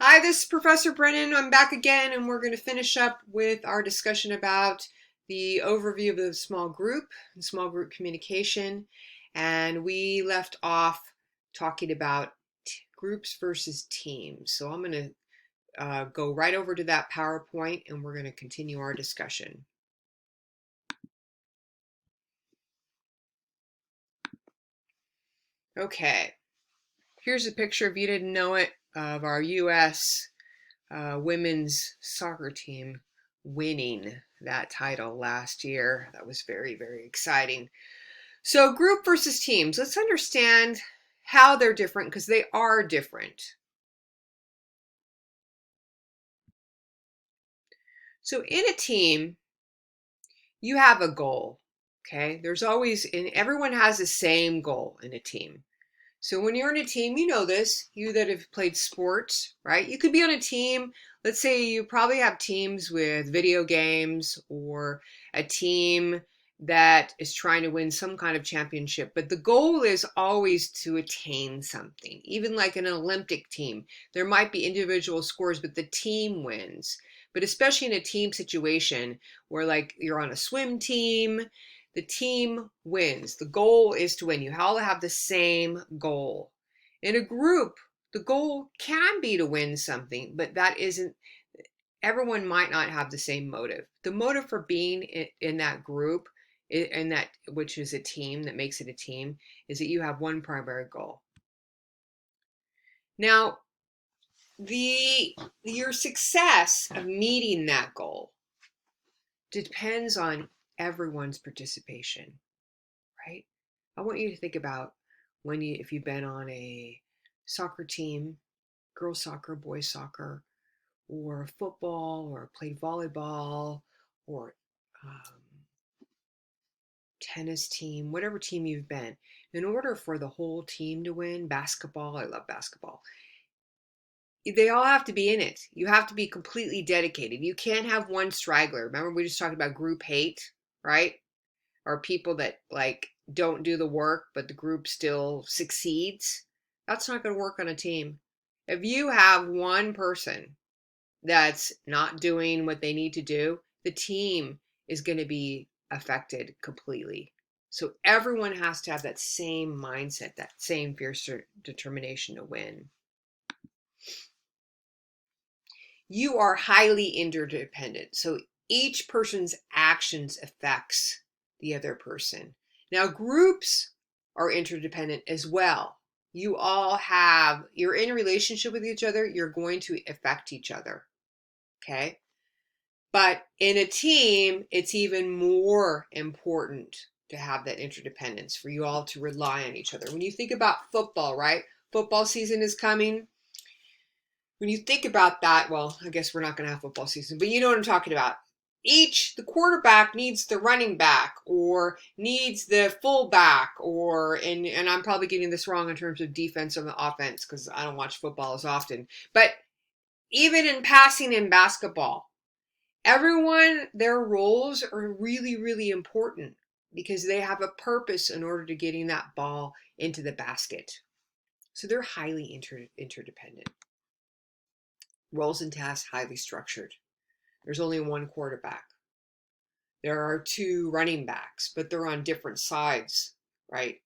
Hi, this is Professor Brennan. I'm back again, and we're going to finish up with our discussion about the overview of the small group and small group communication. And we left off talking about groups versus teams. So I'm going to go right over to that PowerPoint, and we're going to continue our discussion. Okay, here's a picture, if you didn't know it, of our U.S. Women's soccer team winning that title last year. That was very, very exciting. So group versus teams. Let's understand how they're different, because they are different. So in a team, you have a goal, okay? There's always, and everyone has the same goal in a team. So when you're in a team, you know this, you that have played sports, right? You could be on a team, let's say you probably have teams with video games or a team that is trying to win some kind of championship, but the goal is always to attain something. Even like an Olympic team, there might be individual scores, but the team wins. But especially in a team situation where like you're on a swim team, the team wins. The goal is to win. You all have the same goal. In a group, the goal can be to win something, but that isn't, everyone might not have the same motive. The motive for being in that group, in that, which is a team, that makes it a team, is that you have one primary goal. Now, your success of meeting that goal depends on everyone's participation. Right? I want you to think about if you've been on a soccer team, girls soccer, boys soccer, or football, or played volleyball, or tennis team, whatever team you've been. In order for the whole team to win, basketball, I love basketball, they all have to be in it. You have to be completely dedicated. You can't have one straggler. Remember, we just talked about group hate, right? Or people that like don't do the work, but the group still succeeds. That's not going to work on a team. If you have one person that's not doing what they need to do, the team is going to be affected completely. So everyone has to have that same mindset, that same fierce determination to win. You are highly interdependent. So each person's actions affects the other person. Now, groups are interdependent as well. You're in a relationship with each other, you're going to affect each other. Okay? But in a team, it's even more important to have that interdependence, for you all to rely on each other. When you think about football, right? Football season is coming. When you think about that, well, I guess we're not going to have football season, but you know what I'm talking about. The quarterback needs the running back, or needs the fullback, and I'm probably getting this wrong in terms of defense and offense because I don't watch football as often. But even in passing in basketball, everyone, their roles are really, really important because they have a purpose in order to getting that ball into the basket. So they're highly interdependent. Roles and tasks highly structured. There's only one quarterback. There are two running backs, but they're on different sides, right,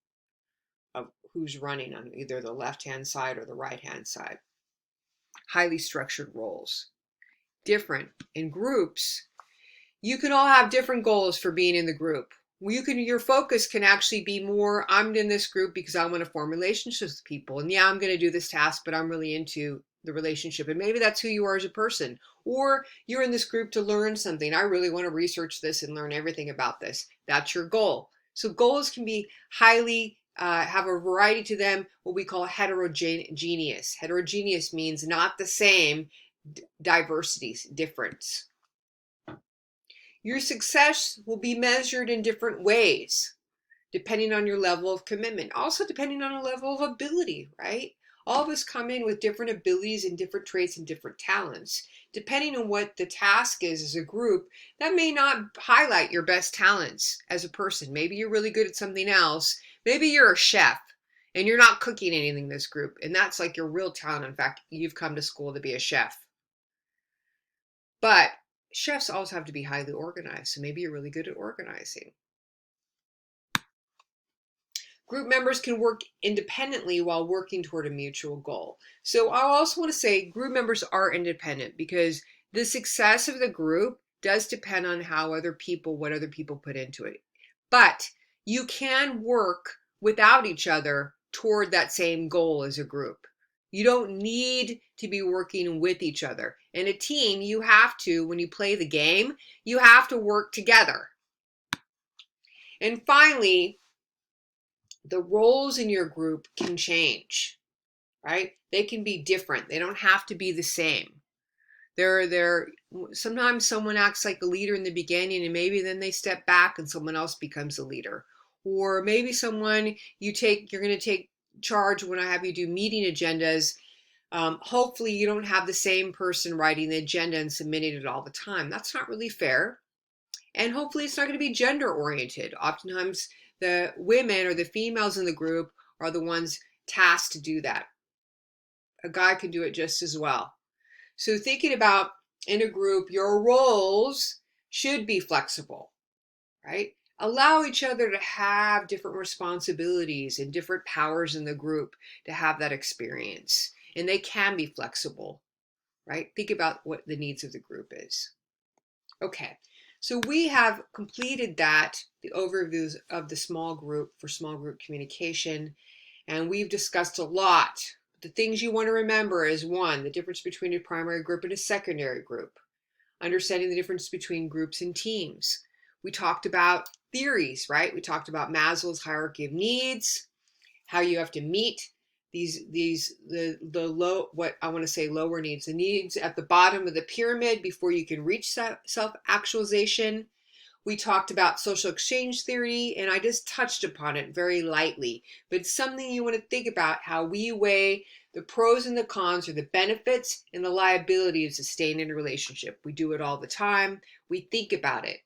of who's running on either the left-hand side or the right-hand side. Highly structured roles. Different. In groups, you can all have different goals for being in the group. Your focus can actually be more, I'm in this group because I want to form relationships with people. And yeah, I'm going to do this task, but I'm really into the relationship. And maybe that's who you are as a person. Or you're in this group to learn something. I really want to research this and learn everything about this. That's your goal. So goals can be highly, have a variety to them, what we call heterogeneous. Heterogeneous means not the same, diversity, difference. Your success will be measured in different ways, depending on your level of commitment. Also depending on a level of ability, right? All of us come in with different abilities and different traits and different talents. Depending on what the task is as a group, that may not highlight your best talents as a person. Maybe you're really good at something else. Maybe you're a chef And you're not cooking anything in this group. And that's like your real talent. In fact, you've come to school to be a chef. But chefs also have to be highly organized. So maybe you're really good at organizing. Group members can work independently while working toward a mutual goal. So I also want to say group members are independent because the success of the group does depend on what other people put into it. But you can work without each other toward that same goal as a group. You don't need to be working with each other. In a team, you have to, when you play the game, you have to work together. And finally, the roles in your group can change, right? They can be different. They don't have to be the same. Sometimes someone acts like a leader in the beginning and maybe then they step back and someone else becomes a leader. Or maybe someone you're going to take charge when I have you do meeting agendas. Hopefully you don't have the same person writing the agenda and submitting it all the time. That's not really fair. And hopefully it's not going to be gender oriented. Oftentimes the women or the females in the group are the ones tasked to do that. A guy can do it just as well. So thinking about in a group, your roles should be flexible, right? Allow each other to have different responsibilities and different powers in the group to have that experience. And they can be flexible, right? Think about what the needs of the group is. Okay, so we have completed the overviews of the small group for small group communication, and we've discussed a lot. The things you want to remember is one, the difference between a primary group and a secondary group, understanding the difference between groups and teams. We talked about theories, right? We talked about Maslow's hierarchy of needs, how you have to meet the low, what I want to say lower needs, the needs at the bottom of the pyramid before you can reach self-actualization. We talked about social exchange theory, and I just touched upon it very lightly, but it's something you want to think about, how we weigh the pros and the cons, or the benefits and the liabilities of staying in a relationship. We do it all the time. We think about it.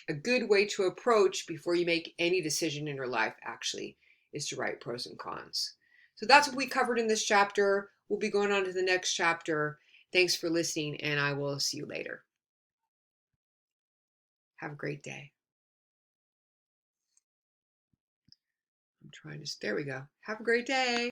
A good way to approach before you make any decision in your life actually is to write pros and cons. So that's what we covered in this chapter. We'll be going on to the next chapter. Thanks for listening, and I will see you later. Have a great day. There we go. Have a great day.